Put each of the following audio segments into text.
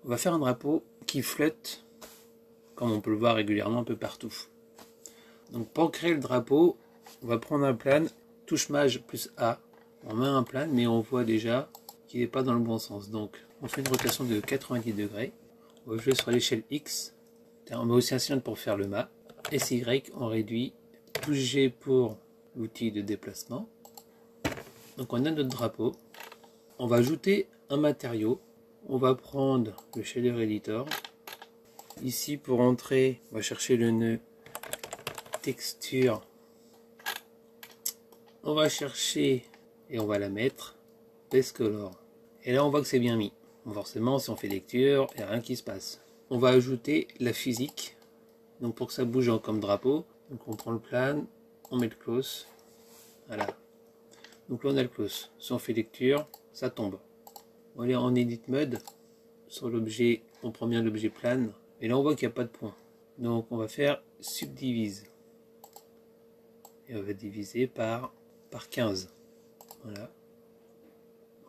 On va faire un drapeau qui flotte, comme on peut le voir régulièrement un peu partout. Donc pour créer le drapeau, on va prendre un plane, touche Maj plus A, on met un plane, mais on voit déjà qu'il n'est pas dans le bon sens. Donc on fait une rotation de 90 degrés, on va jouer sur l'échelle X, on met aussi un cylindre pour faire le mât, et SY on réduit, touche G pour l'outil de déplacement. Donc on a notre drapeau, on va ajouter un matériau, on va prendre le shader editor, ici pour entrer on va chercher le nœud texture, on va chercher et on va la mettre base color, et là on voit que c'est bien mis. Bon, forcément si on fait lecture il n'y a rien qui se passe. On va ajouter la physique, donc pour que ça bouge comme drapeau, donc on prend le plane, on met le close, voilà, donc là on a le close. Si on fait lecture ça tombe. On va aller en edit mode, sur l'objet on prend bien l'objet plane, et là on voit qu'il n'y a pas de point, donc on va faire subdivise et on va diviser par 15. Voilà.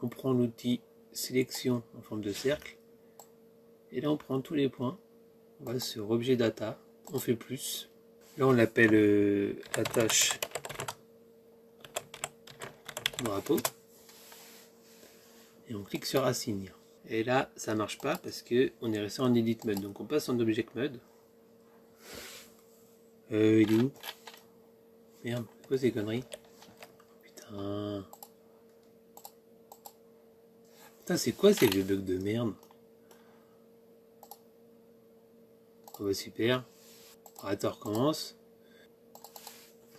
On prend l'outil sélection en forme de cercle, et là on prend tous les points, on va sur objet data, on fait plus, là on l'appelle attache drapeau, et on clique sur assign. Et là ça marche pas parce que on est resté en edit mode, donc on passe en object mode. Il est où? Merde, c'est quoi ces conneries? Putain. Putain, c'est quoi ces vieux bugs de merde? Oh bah super. Attends, recommence.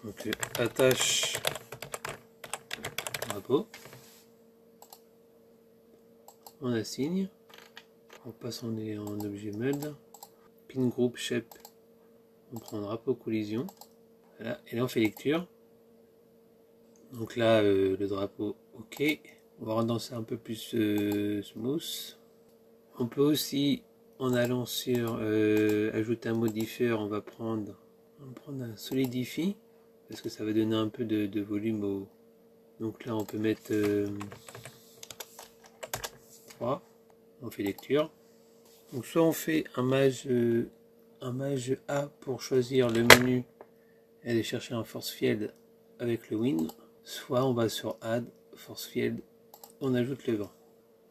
Donc attache drapeau. On assigne. On passe en objet mode. Pin group shape. On prend drapeau collision. Voilà. Et là on fait lecture. Donc là le drapeau ok. On va rendre ça un peu plus smooth. On peut aussi, en allant sur ajouter un modifier, on va prendre un solidify, parce que ça va donner un peu de volume au... Donc là on peut mettre 3, on fait lecture. Donc soit on fait un maj A pour choisir le menu et aller chercher un force field avec le win, soit on va sur add, force field, on ajoute le vent.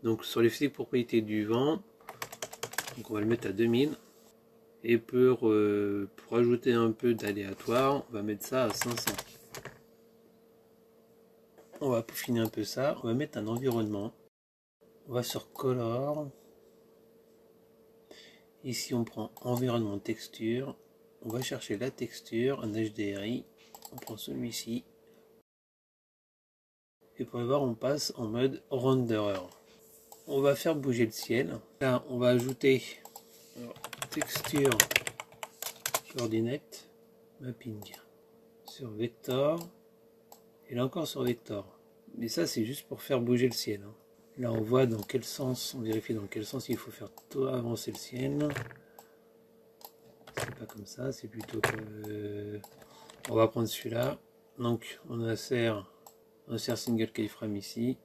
Donc sur les physiques propriétés du vent, donc on va le mettre à 2000. Et pour ajouter un peu d'aléatoire, on va mettre ça à 500. On va peaufiner un peu ça, on va mettre un environnement. On va sur Color. Ici on prend environnement texture. On va chercher la texture, un HDRI. On prend celui-ci. Et pour le voir, on passe en mode renderer. On va faire bouger le ciel. Là, on va ajouter texture, coordinate, mapping sur vector. Et là encore sur vector. Mais ça c'est juste pour faire bouger le ciel. Là on voit dans quel sens, on vérifie dans quel sens il faut faire avancer le ciel. C'est pas comme ça, c'est plutôt que... On va prendre celui-là. Donc on insère single keyframe ici.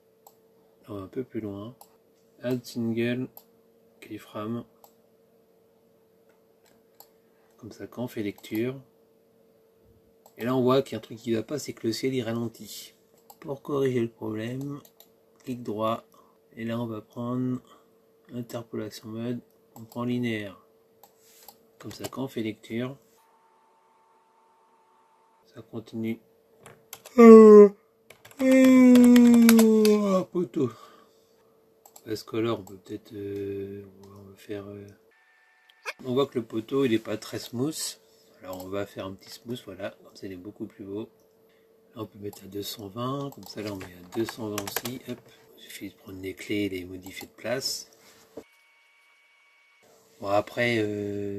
Là on va un peu plus loin. Add single keyframe. Comme ça quand on fait lecture. Et là on voit qu'il y a un truc qui ne va pas, c'est que le ciel il ralentit. Pour corriger le problème, clic droit, et là on va prendre interpolation mode, on prend linéaire. Comme ça quand on fait lecture, ça continue. Poteau. Base color, on peut peut-être on va faire. On voit que le poteau il est pas très smooth. Alors on va faire un petit smooth, voilà, comme ça il est beaucoup plus beau. Là on peut mettre à 220, comme ça là on met à 220 aussi, hop. Il suffit de prendre les clés et les modifier de place. Bon après,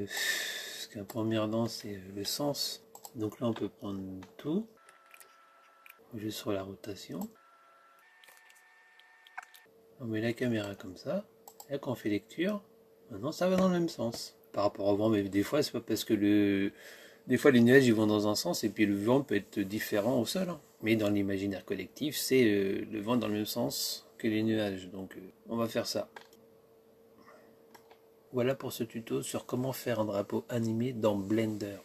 ce qui est un peu emmerdant c'est le sens. Donc là on peut prendre tout, juste sur la rotation. On met la caméra comme ça. Là quand on fait lecture, maintenant ça va dans le même sens. Par rapport au vent, mais des fois c'est pas parce que des fois les nuages ils vont dans un sens et puis le vent peut être différent au sol. Mais dans l'imaginaire collectif, c'est le vent dans le même sens que les nuages. Donc on va faire ça. Voilà pour ce tuto sur comment faire un drapeau animé dans Blender.